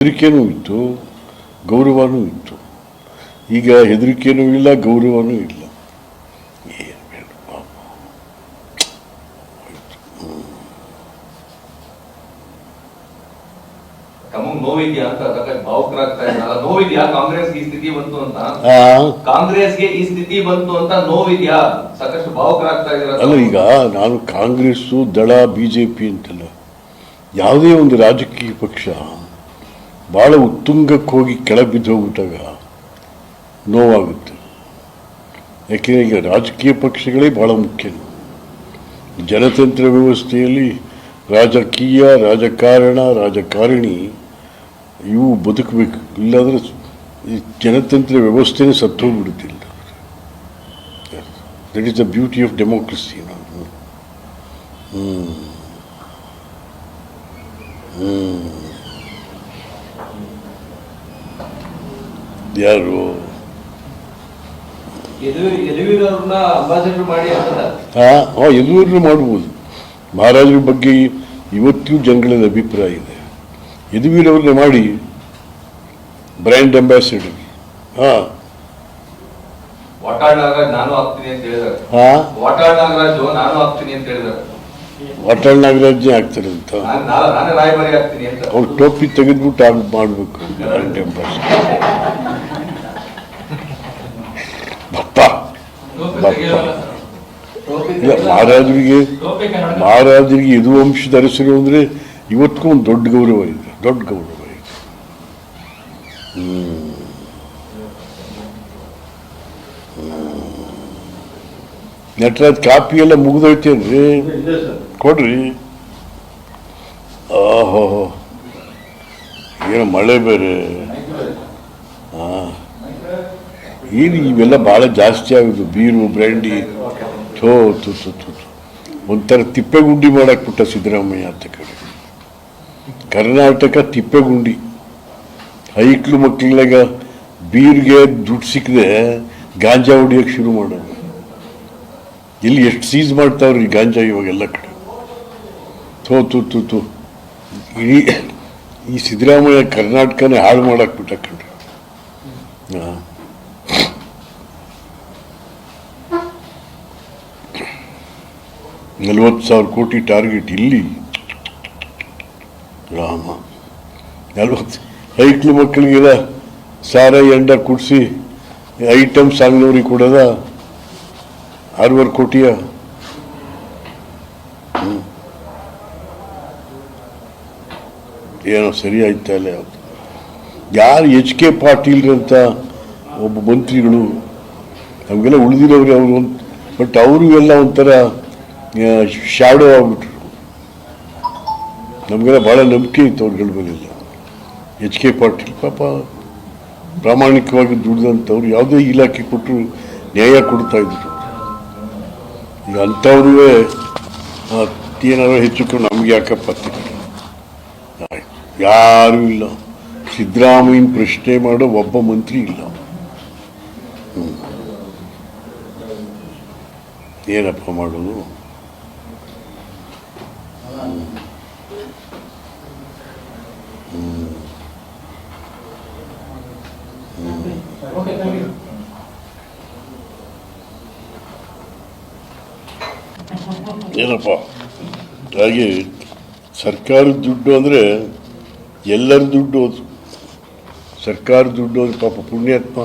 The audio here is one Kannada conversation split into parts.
ಹೆದರಿಕೆನೂ ಇತ್ತು, ಗೌರವನೂ ಇತ್ತು. ಈಗ ಹೆದರಿಕೆನೂ ಇಲ್ಲ, ಗೌರವನೂ ಇಲ್ಲ. ನೋವಿದ್ಯಾ ಅಂತ ಭಾವುಕರಾಗ್ತಾ ಇದ್ದಾರೆ. ನೋವಿದ್ಯಾ ಕಾಂಗ್ರೆಸ್ಗೆ ಈ ಸ್ಥಿತಿ ಬಂತು ಅಂತ? ಕಾಂಗ್ರೆಸ್ಗೆ ಈ ಸ್ಥಿತಿ ಬಂತು ಅಂತ ನೋವಿದ್ಯಾ? ಸಾಕಷ್ಟು ಭಾವುಕರಾಗ್ತಾ ಇದ್ದಾರೆ. ಅಲ್ಲ, ಈಗ ನಾನು ಕಾಂಗ್ರೆಸ್ಸು ದಳ ಬಿಜೆಪಿ ಅಂತಲ್ಲ, ಯಾವುದೇ ಒಂದು ರಾಜಕೀಯ ಪಕ್ಷ ಬಹಳ ಉತ್ತುಂಗಕ್ಕೆ ಹೋಗಿ ಕೆಳಗೆ ಬಿದ್ದು ಹೋಗ್ಬಿಟ್ಟಾಗ ನೋವಾಗುತ್ತೆ. ಯಾಕೆಂದರೆ ಈಗ ರಾಜಕೀಯ ಪಕ್ಷಗಳೇ ಬಹಳ ಮುಖ್ಯ. ಜನತಂತ್ರ ವ್ಯವಸ್ಥೆಯಲ್ಲಿ ರಾಜಕೀಯ, ರಾಜಕಾರಣ, ರಾಜಕಾರಣಿ ಇವು ಬದುಕಬೇಕು. ಇಲ್ಲಾಂದರೆ ಈ ಜನತಂತ್ರ ವ್ಯವಸ್ಥೆನೇ ಸತ್ತೋಗ್ಬಿಡುತ್ತಿಲ್ಲ. That is the beauty of democracy. ಯಾರು ಯದುವೀರವ್ರನ್ನ ಅಂಬಾಸಿಡರ್ ಮಾಡಿ ಯದುವೀರನ್ನು ಮಾಡ್ಬೋದು. ಮಹಾರಾಜರ ಬಗ್ಗೆ ಇವತ್ತಿಗೂ ಜನಗಳಲ್ಲಿ ಅಭಿಪ್ರಾಯ ಇದೆ. ಯದುವೀರವ್ರನ್ನ ಮಾಡಿ ಬ್ರ್ಯಾಂಡ್ ಅಂಬಾಸಿಡರ್. ವಾಟಾಳ್ ನಾಗರಾಜ್ ನಾನು ಆಗ್ತೀನಿ ಅಂತ ಹೇಳಿದ್ದಾರೆ. ವಾಟಾಳ್ ನಾಗರಾಜ್ ನಾನು ಆಗ್ತೀನಿ ಅಂತ ಹೇಳಿದ್ದಾರೆ. ವಾಟಾಳ್ ನಾಗರಾಜ್ನೇ ಆಗ್ತಾರೆ ಅಂತ ನಾನೇ ರಾಯಭಾರಿ ಆಗ್ತೀನಿ ಅಂತ ಅವ್ರು ಟೋಪಿ ತೆಗೆದ್ಬಿಟ್ಟು ಮಾಡಬೇಕು ಬ್ರ್ಯಾಂಡ್ ಅಂಬಾಸಿಡರ್. ಇಲ್ಲ, ಮಹಾರಾಜರಿಗೆ ಯದುವಂಶದ ಅರಸರು ಅಂದರೆ ಇವತ್ತಿಗೂ ಒಂದು ದೊಡ್ಡ ಗೌರವ ಇದೆ. ನಟರಾಜ್ ಕಾಪಿ ಎಲ್ಲ ಮುಗಿದೋಯ್ತೇನ್ರಿ? ಕೊಡ್ರಿ. ಓಹೋ, ಏನೋ ಮಳೆ ಬೇರೆ. ಏನು ಇವೆಲ್ಲ ಭಾಳ ಜಾಸ್ತಿ ಆಗೋದು. ಬೀರು, ಬ್ರ್ಯಾಂಡಿ, ಒಂಥರ ತಿಪ್ಪೆಗುಂಡಿ ಮಾಡಾಕ್ಬಿಟ್ಟ ಸಿದ್ದರಾಮಯ್ಯ ಅಂತ ಕಡೆ. ಕರ್ನಾಟಕ ತಿಪ್ಪೆಗುಂಡಿ. ಹೈಕ್ಳು ಮಕ್ಕಳಿಗ ಬೀರ್ಗೆ ದುಡ್ಡು ಸಿಕ್ಕದೆ ಗಾಂಜಾ ಹೊಡಿಯೋಕ್ಕೆ ಶುರು ಮಾಡೋದು. ಇಲ್ಲಿ ಎಷ್ಟು ಸೀಸ್ ಮಾಡ್ತಾವ್ರಿ ಗಾಂಜಾ ಇವಾಗೆಲ್ಲ ಕಡೆ. ಈ ಸಿದ್ದರಾಮಯ್ಯ ಕರ್ನಾಟಕನೇ ಹಾಳು ಮಾಡಾಕ್ಬಿಟ್ಟ ಕಣ್ರಿ. 40,000 ಕೋಟಿ ಟಾರ್ಗೆಟ್ ಇಲ್ಲಿ. ರಾಮ, 40 ಹೈಕ್ಳು ಮಕ್ಕಳಿಗೆಲ್ಲ ಸಾರ ಎಂಡ ಕುಡಿಸಿ ಐಟಮ್ ಸಾಂಗ್ನವ್ರಿಗೆ ಕೊಡೋದ 6 ಕೋಟಿಯ. ಏನೋ ಸರಿ ಆಯ್ತಾ ಇಲ್ಲ. ಯಾರು HK ಪಾಟೀಲ್ರಂತ ಒಬ್ಬ ಮಂತ್ರಿಗಳು ನಮಗೆಲ್ಲ ಉಳಿದಿರೋರು ಅವರು. ಬಟ್ ಅವರು ಎಲ್ಲ ಒಂಥರ ಶಾಡೋ ಆಗ್ಬಿಟ್ರು. ನಮಗೆಲ್ಲ ಭಾಳ ನಂಬಿಕೆ ಇತ್ತು ಅವ್ರುಗಳ ಮೇಲೆಲ್ಲ. HK ಪಾಟೀಲ್ ಪಾಪ ಪ್ರಾಮಾಣಿಕವಾಗಿ ದುಡ್ದಂಥವ್ರು, ಯಾವುದೇ ಇಲಾಖೆ ಕೊಟ್ಟರು ನ್ಯಾಯ ಕೊಡ್ತಾಯಿದ್ರು. ಈಗ ಅಂಥವ್ರೂ ಏನಾದ್ರು ಹೆಚ್ಚು ನಮ್ಗೆ ಯಾಕಪ್ಪ ಯಾರೂ ಇಲ್ಲ. ಸಿದ್ದರಾಮಯ್ಯನ ಪ್ರಶ್ನೆ ಮಾಡೋ ಒಬ್ಬ ಮಂತ್ರಿ ಇಲ್ಲ. ಏನಪ್ಪ ಮಾಡೋದು? ಏನಪ್ಪ, ಹಾಗೆ ಸರ್ಕಾರದ ದುಡ್ಡು ಅಂದರೆ ಎಲ್ಲರ ದುಡ್ಡು. ಅದು ಸರ್ಕಾರದ ದುಡ್ಡು. ಅದು ಪಾಪ ಪುಣ್ಯಾತ್ಮ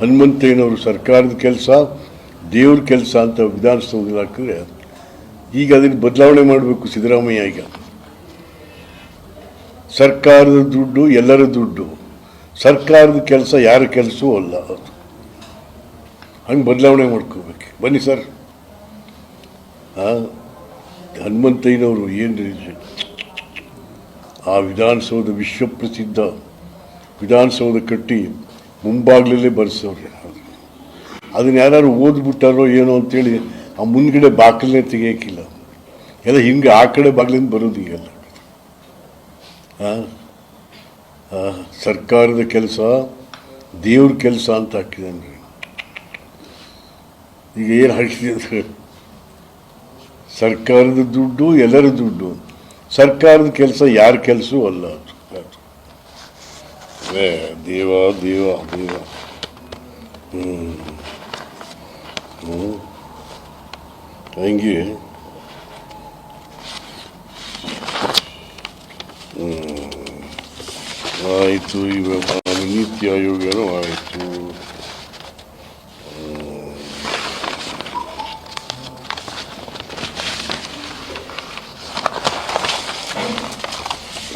ಹನುಮಂತಯ್ಯನವರು ಸರ್ಕಾರದ ಕೆಲಸ ದೇವ್ರ ಕೆಲಸ ಅಂತ ವಿಧಾನಸೌಧದಲ್ಲಿ ಹಾಕಿದ್ರೆ, ಈಗ ಅದನ್ನು ಬದಲಾವಣೆ ಮಾಡಬೇಕು ಸಿದ್ದರಾಮಯ್ಯ. ಈಗ ಸರ್ಕಾರದ ದುಡ್ಡು ಎಲ್ಲರ ದುಡ್ಡು, ಸರ್ಕಾರದ ಕೆಲಸ ಯಾರ ಕೆಲಸವೂ ಅಲ್ಲ. ಅದು ಹಂಗೆ ಬದಲಾವಣೆ ಮಾಡ್ಕೋಬೇಕು. ಬನ್ನಿ ಸರ್. ಹನುಮಂತಯ್ಯನವರು ಏನು ಆ ವಿಧಾನಸೌಧ, ವಿಶ್ವಪ್ರಸಿದ್ಧ ವಿಧಾನಸೌಧ ಕಟ್ಟಿ ಮುಂಬಾಗ್ಲಲ್ಲೇ ಬರ್ಸವ್ರೆ. ಅದನ್ನು ಯಾರು ಓದ್ಬಿಟ್ಟಾರೋ ಏನೋ ಅಂತೇಳಿ ಆ ಮುಂದ್ಗಡೆ ಬಾಗಿಲನ್ನೇ ತೆಗಿಯೋಕ್ಕಿಲ್ಲ. ಎಲ್ಲ ಹಿಂಗೆ ಆ ಕಡೆ ಬಾಗಿಲಿಂದ ಬರೋದು ಈಗೆಲ್ಲ. ಸರ್ಕಾರದ ಕೆಲಸ ದೇವ್ರ ಕೆಲಸ ಅಂತ ಹಾಕಿದ್ದಾನೆ. ಈಗ ಏನು ಹಾಕಿದೆ? ಸರ್ಕಾರದ ದುಡ್ಡು ಎಲ್ಲರ ದುಡ್ಡು. ಸರ್ಕಾರದ ಕೆಲಸ ಯಾರ ಕೆಲಸವೂ ಅಲ್ಲ. ಅದು ದೇವ ದೇವ ದೇವ ಹಂಗೆ ಆಯಿತು. ಇವಾಗ ನೀತಿ ಆಯೋಗನೂ ಆಯಿತು.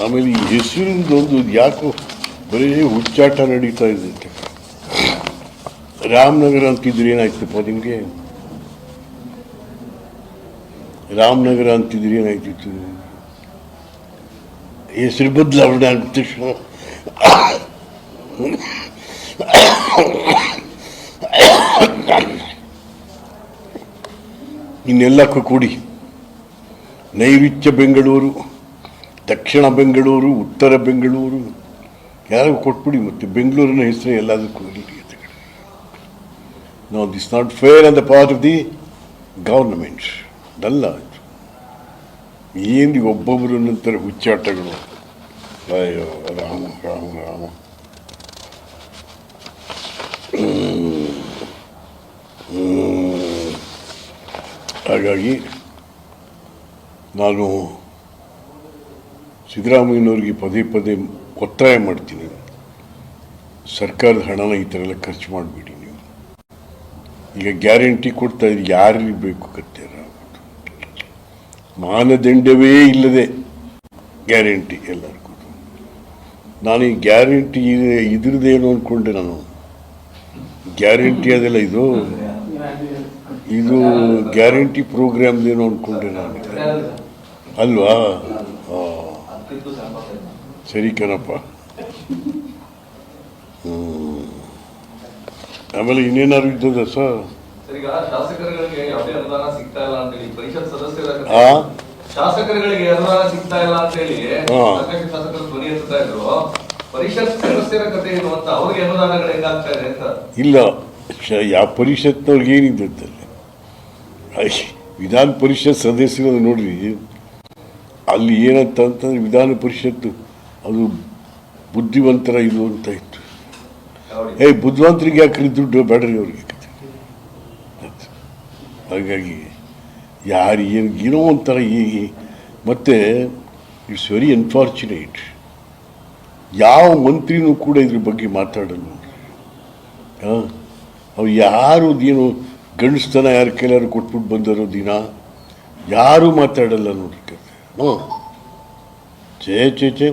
ಆಮೇಲೆ ಈ ಹೆಸರಿಂದೊಂದು ಯಾಕೋ ಬರೀ ಹುಚ್ಚಾಟ ನಡೀತಾ ಇದೆ. ರಾಮನಗರ ಅಂತಿದ್ರೆ ಏನಾಯ್ತಪ್ಪ ನಿಮಗೆ? ರಾಮನಗರ ಅಂತಿದ್ರೆ ಏನಾಯ್ತಿತ್ತು? ಹೆಸರು ಬದಲಾವಣೆ ಆದ ತಕ್ಷಣ ಇನ್ನೆಲ್ಲಕ್ಕೂ ಕೂಡಿ ನೈಋತ್ಯ ಬೆಂಗಳೂರು, ದಕ್ಷಿಣ ಬೆಂಗಳೂರು, ಉತ್ತರ ಬೆಂಗಳೂರು ಯಾರು ಕೊಟ್ಬಿಡಿ. ಮತ್ತು ಬೆಂಗಳೂರಿನ ಹೆಸರು ಎಲ್ಲದಕ್ಕೂ no, this not fair on the part of the government. ಅಲ್ಲ, ಏನು ಒಬ್ಬೊಬ್ಬರು ನಂತರ ಹುಚ್ಚಾಟಗಳು. ಅಯ್ಯೋ ರಾಮ ರಾಮ ರಾಮ. ಹಾಗಾಗಿ ನಾನು ಸಿದ್ದರಾಮಯ್ಯನವ್ರಿಗೆ ಪದೇ ಪದೇ ಒತ್ತಾಯ ಮಾಡ್ತೀನಿ, ಸರ್ಕಾರದ ಹಣನ ಈ ಥರ ಎಲ್ಲ ಖರ್ಚು ಮಾಡಿಬಿಡಿ ನೀವು. ಈಗ ಗ್ಯಾರಂಟಿ ಕೊಡ್ತಾ ಇದ್ರೆ ಯಾರಿಗೆ ಬೇಕು ಕತ್ತೆ? ಮಾನದಂಡವೇ ಇಲ್ಲದೆ ಗ್ಯಾರಂಟಿ ಎಲ್ಲರಿಗೂ. ನಾನು ಈ ಗ್ಯಾರಂಟಿ ಇದ್ರದ್ದೇನು ಅಂದ್ಕೊಂಡೆ. ನಾನು ಗ್ಯಾರಂಟಿ ಅದೆಲ್ಲ ಇದು ಗ್ಯಾರಂಟಿ ಪ್ರೋಗ್ರಾಮ್ದೇನು ಅಂದ್ಕೊಂಡೆ ನಾನು. ಅಲ್ವಾ? ಸರಿ ಕಣಪ್ಪ. ಆಮೇಲೆ ಇನ್ನೇನಾದ್ರು ಇದ್ದದ ಸರ್? ಶಾಸಕರುಗಳಿಗೆ ಯಾವುದೇ ಅನುದಾನ ಸಿಗ್ತಾ ಇಲ್ಲ ಅಂತೇಳಿ ಪರಿಷತ್ ಶಾಸಕರುಗಳಿಗೆ ಅನುದಾನ ಸಿಗ್ತಾ ಇಲ್ಲ ಅಂತೇಳಿ ಸಾಕಷ್ಟು ಶಾಸಕರು ಧ್ವನಿ ಎತ್ತಾ ಇದ್ರು. ಪರಿಷತ್ ಸದಸ್ಯರ ಕಥೆ ಏನು ಅಂತ, ಅವ್ರಿಗೆ ಅನುದಾನಗಳು ಹೆಂಗಾಗ್ತಾ ಇದೆ ಅಂತ. ಇಲ್ಲ, ಯಾವ ಪರಿಷತ್ನವ್ರಿಗೆ ಏನಿದೆ ವಿಧಾನ ಪರಿಷತ್ ಸದಸ್ಯರು ನೋಡ್ರಿ, ಅಲ್ಲಿ ಏನಂತ ಅಂತಂದ್ರೆ ವಿಧಾನ ಪರಿಷತ್ತು ಅದು ಬುದ್ಧಿವಂತರ ಇದು ಅಂತ ಇತ್ತು. ಬುದ್ಧಿವಂತರಿಗೆ ಯಾಕ್ರಿ ದುಡ್ಡು ಬೇಡ್ರಿ ಅವ್ರಿಗೆ. ಹಾಗಾಗಿ ಯಾರು ಏನೋ ಒಂಥರ ಮತ್ತು ಇಟ್ಸ್ ವೆರಿ ಅನ್ಫಾರ್ಚುನೇಟ್. ಯಾವ ಮಂತ್ರಿನೂ ಕೂಡ ಇದ್ರ ಬಗ್ಗೆ ಮಾತಾಡಲ್ಲ. ಅವ್ರು ಯಾರು ಏನು ಗಂಡಸ್ತನ ಯಾರು ಕೆಲವರು ಕೊಟ್ಬಿಟ್ಟು ಬಂದರೋ ದಿನ ಯಾರೂ ಮಾತಾಡಲ್ಲ ನೋಡ್ರಿ. ಚೇ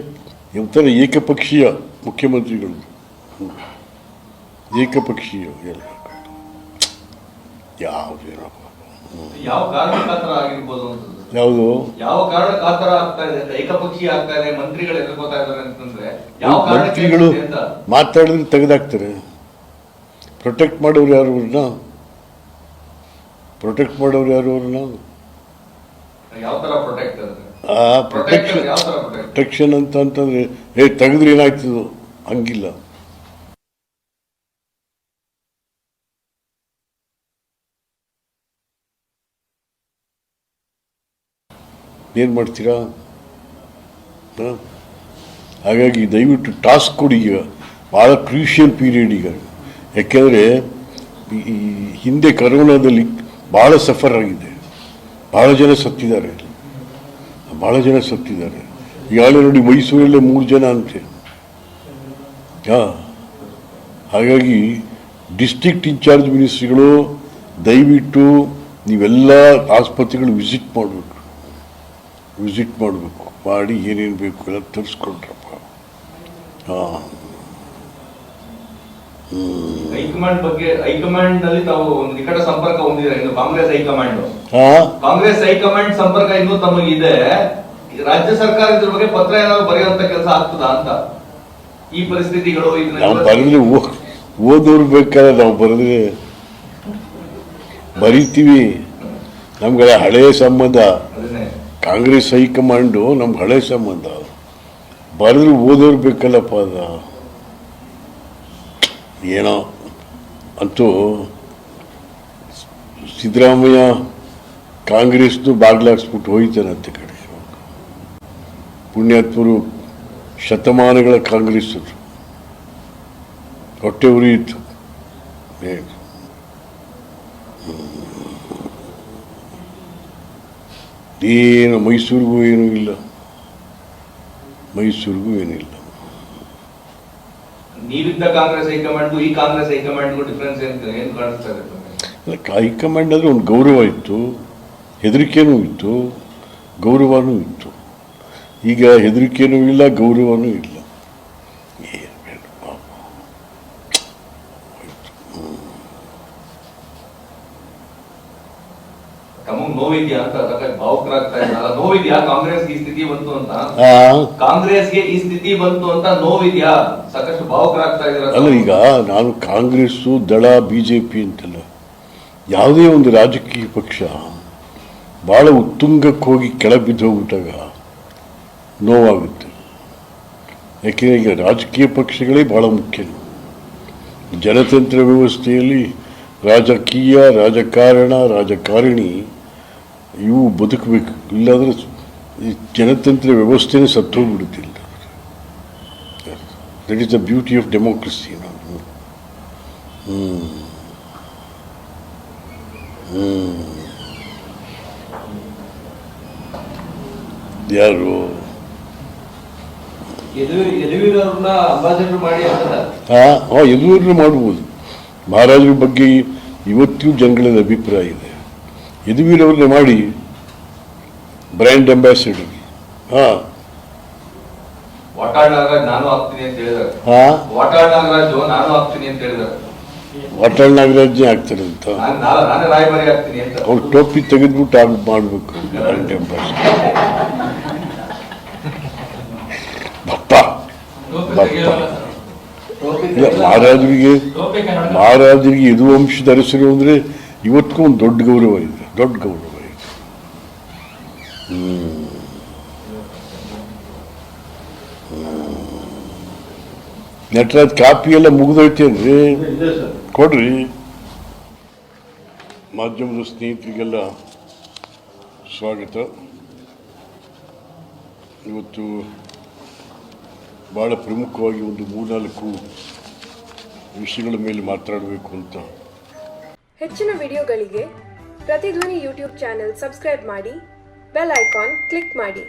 ಒಂಥರ ಏಕಪಕ್ಷೀಯ ಮುಖ್ಯಮಂತ್ರಿಗಳು, ಏಕಪಕ್ಷೀಯ ಎಲ್ಲ ಯಾವುದೇನಪ್ಪ. ಯಾವ ಕಾರಣಕ್ಕಾತರ ಆಗಿರ್ಬೋದು? ಯಾವುದು ಯಾವ ಕಾರಣಕ್ಕಾತರ ಆಗ್ತಾ ಇದೆ? ಏಕಪಕ್ಷೀಯ ಆಗ್ತಾ ಇದೆ, ಮಂತ್ರಿಗಳು ಎದುರ್ಕೋತಾ ಇದ್ದಾರೆ ಅಂತಂದ್ರೆ ಮಂತ್ರಿಗಳು ಮಾತಾಡಿದ್ರೆ ತೆಗೆದಾಕ್ತಾರೆ. ಪ್ರೊಟೆಕ್ಟ್ ಮಾಡೋರು ಯಾರು ಅವ್ರನ್ನ? ಪ್ರೊಟೆಕ್ಟ್ ಮಾಡೋರು ಯಾರು ಅವ್ರನ್ನ? ಯಾವ ತರ ಪ್ರೊಟೆಕ್ಟ್? ಪ್ರೊಟೆಕ್ಷನ್ ಅಂತಂದ್ರೆ ತೆಗೆದ್ರೆ ಏನಾಗ್ತದೋ ಹಂಗಿಲ್ಲ. ಏನು ಮಾಡ್ತೀರಾ? ಹಾಗಾಗಿ ದಯವಿಟ್ಟು ಟಾಸ್ಕ್ ಕೊಡಿ. ಈಗ ಭಾಳ ಕ್ರೂಷಿಯಲ್ ಪೀರಿಯಡ್ ಈಗ. ಯಾಕೆಂದರೆ ಈ ಹಿಂದೆ ಕರೋನಾದಲ್ಲಿ ಭಾಳ ಸಫರ್ ಆಗಿದೆ, ಭಾಳ ಜನ ಸತ್ತಿದ್ದಾರೆ. ಈಗಾಗಲೇ ನೋಡಿ ಮೈಸೂರಲ್ಲೇ 3 ಜನ ಅಂತೆ. ಹಾಗಾಗಿ ಡಿಸ್ಟ್ರಿಕ್ಟ್ ಇನ್ಚಾರ್ಜ್ ಮಿನಿಸ್ಟ್ರಿಗಳು ದಯವಿಟ್ಟು ನೀವೆಲ್ಲ ಆಸ್ಪತ್ರೆಗಳು ವಿಸಿಟ್ ಮಾಡಬೇಕು, ಮಾಡಿ ಏನೇನು ಬೇಕು ಎಲ್ಲ ತರಿಸ್ಕೊಂಡ್ರಪ್ಪ. ಹೈಕಮಾಂಡ್ ಬಗ್ಗೆ, ಹೈಕಮಾಂಡ್ ನಲ್ಲಿ ತಾವು ಒಂದು ನಿಕಟ ಸಂಪರ್ಕ ಹೊಂದಿದ್ದಾರೆ. ಇನ್ನು ಕಾಂಗ್ರೆಸ್ ಹೈಕಮಾಂಡ್ ಸಂಪರ್ಕ ಇನ್ನೂ ತಮಗಿದೆ. ರಾಜ್ಯ ಸರ್ಕಾರ ಇದ್ರ ಬಗ್ಗೆ ಪತ್ರ ಏನಾದ್ರು ಬರೆಯುವಂತ ಕೆಲಸ ಆಗ್ತದಾ ಅಂತ? ಈ ಪರಿಸ್ಥಿತಿಗಳು ನಾವು ಬರೆದ್ರೆ ಓದೋರು ಬೇಕಾದ್ರೆ ನಾವು ಬರೆದ್ರೆ ಬರೀತೀವಿ. ನಮ್ಗಳ ಹಳೆಯ ಸಂಬಂಧ ಕಾಂಗ್ರೆಸ್ ಹೈಕಮಾಂಡು ನಮ್ಗೆ ಹಳೆ ಸಂಬಂಧ. ಬರೆದ್ರೆ ಓದೋರು ಬೇಕಲ್ಲಪ್ಪ. ಅದ ಏನೋ ಅಂತೂ ಸಿದ್ದರಾಮಯ್ಯ ಕಾಂಗ್ರೆಸ್ದು ಬಾಗ್ಲಾಕ್ಸ್ಬಿಟ್ಟು ಹೋಯ್ತಾನಂತೆ ಕಡೆ. ಪುಣ್ಯಾತ್ಮರು ಶತಮಾನಗಳ ಕಾಂಗ್ರೆಸ್ ಹೊಟ್ಟೆ ಉರಿಯಿತು. ಏನು ಮೈಸೂರಿಗೂ ಏನೂ ಇಲ್ಲ, ಮೈಸೂರಿಗೂ ಏನಿಲ್ಲ. ನೀವಿದ್ದ ಕಾಂಗ್ರೆಸ್ ಹೈಕಮಾಂಡ್ಗೂ ಈ ಕಾಂಗ್ರೆಸ್ ಹೈಕಮಾಂಡ್ಗೂ ಡಿಫ್ರೆನ್ಸ್ ಏನು ಕಾಣಿಸ್ತಾ ಇದೆ? ಹೈಕಮಾಂಡ್ ಅಂದರೆ ಒಂದು ಗೌರವ ಇತ್ತು, ಹೆದರಿಕೆನೂ ಇತ್ತು, ಗೌರವನೂ ಇತ್ತು. ಈಗ ಹೆದರಿಕೆನೂ ಇಲ್ಲ, ಗೌರವನೂ ಇಲ್ಲ. ತಮಗೆ ನೋವಿದ್ಯಾ ಅಂತ ಅದಕ್ಕೆ ಭಾವುಕರಾಗ್ತಾ ಇದ್ರಲ್ಲ, ನೋವಿದ್ಯಾ ಕಾಂಗ್ರೆಸ್ಗೆ ಈ ಸ್ಥಿತಿ ಬಂತು ಅಂತ? ಕಾಂಗ್ರೆಸ್ಗೆ ಈ ಸ್ಥಿತಿ ಬಂತು ಅಂತ ನೋವಿದ್ಯಾ? ಸಾಕಷ್ಟು ಭಾವುಕರಾಗ್ತಾ ಇದ್ರ. ಅಲ್ಲ, ಈಗ ನಾನು ಕಾಂಗ್ರೆಸ್ಸು ದಳ ಬಿಜೆಪಿ ಅಂತಲ್ಲ, ಯಾವುದೇ ಒಂದು ರಾಜಕೀಯ ಪಕ್ಷ ಭಾಳ ಉತ್ತುಂಗಕ್ಕೆ ಹೋಗಿ ಕೆಳಗೆ ಬಿದ್ದು ಹೋಗ್ಬಿಟ್ಟಾಗ ನೋವಾಗುತ್ತೆ. ಯಾಕೆಂದರೆ ಈಗ ರಾಜಕೀಯ ಪಕ್ಷಗಳೇ ಭಾಳ ಮುಖ್ಯ. ಜನತಂತ್ರ ವ್ಯವಸ್ಥೆಯಲ್ಲಿ ರಾಜಕೀಯ, ರಾಜಕಾರಣ, ರಾಜಕಾರಣಿ ಇವು ಬದುಕಬೇಕು. ಇಲ್ಲಾಂದರೆ ಈ ಜನತಂತ್ರ ವ್ಯವಸ್ಥೆನೇ ಸತ್ತೋಗ್ಬಿಡುತ್ತಿಲ್ಲ. That is the beauty of democracy. ಯಾರು ಯದುವೀರವ್ರನ್ನ ಅಂಬಾಸಿಡರ್ ಮಾಡಿ ಯದುವೀರನ್ನ ಮಾಡ್ಬೋದು. ಮಹಾರಾಜರ ಬಗ್ಗೆ ಇವತ್ತಿಗೂ ಜನಗಳಲ್ಲಿ ಅಭಿಪ್ರಾಯ ಇದೆ. ಯದುವೀರವ್ರನ್ನ ಮಾಡಿ ಬ್ರ್ಯಾಂಡ್ ಅಂಬಾಸಿಡರ್. ವಾಟಾಳ್ ನಾಗರಾಜ್ ನಾನು ಆಗ್ತೀನಿ ಅಂತ ಹೇಳಿದ್ದಾರೆ. ವಾಟಾಳ್ ನಾಗರಾಜ್ ನಾನು ಆಗ್ತೀನಿ ಅಂತ ಹೇಳಿದ್ದಾರೆ. ವಾಟಾಳ್ ನಾಗರಾಜ್ನೇ ಆಗ್ತಾರೆ ಅಂತ ನಾನೇ ರಾಯಭಾರಿ ಆಗ್ತೀನಿ ಅಂತ ಅವ್ರು ಟೋಪಿ ತೆಗೆದ್ಬಿಟ್ಟು ಮಾಡಬೇಕು ಬ್ರ್ಯಾಂಡ್ ಅಂಬಾಸಿಡರ್. ಬಪ್ಪ ಮಹಾರಾಜರಿಗೆ ಯದುವಂಶದ ಅರಸರು ಅಂದರೆ ಇವತ್ತಿಗೂ ಒಂದು ದೊಡ್ಡ ಗೌರವ ಇದೆ, ದೊಡ್ಡ ಗೌರವ ಇದೆ. ನಟರಾಜ್ ಕಾಪಿ ಎಲ್ಲ ಮುಗಿದೋಯ್ತೇನ್ರಿ? ಕೊಡ್ರಿ. ಮಾಧ್ಯಮದ ಸ್ನೇಹಿತರಿಗೆಲ್ಲ ಸ್ವಾಗತ. ಇವತ್ತು ಭಾಳ ಪ್ರಮುಖವಾಗಿ ಒಂದು 3-4 ವಿಷಯಗಳ ಮೇಲೆ ಮಾತಾಡಬೇಕು ಅಂತ. ಹೆಚ್ಚಿನ ವಿಡಿಯೋಗಳಿಗೆ ಪ್ರತಿಧ್ವನಿ ಯೂಟ್ಯೂಬ್ ಚಾನೆಲ್ ಸಬ್ಸ್ಕ್ರೈಬ್ ಮಾಡಿ, ಬೆಲ್ ಐಕಾನ್ ಕ್ಲಿಕ್ ಮಾಡಿ.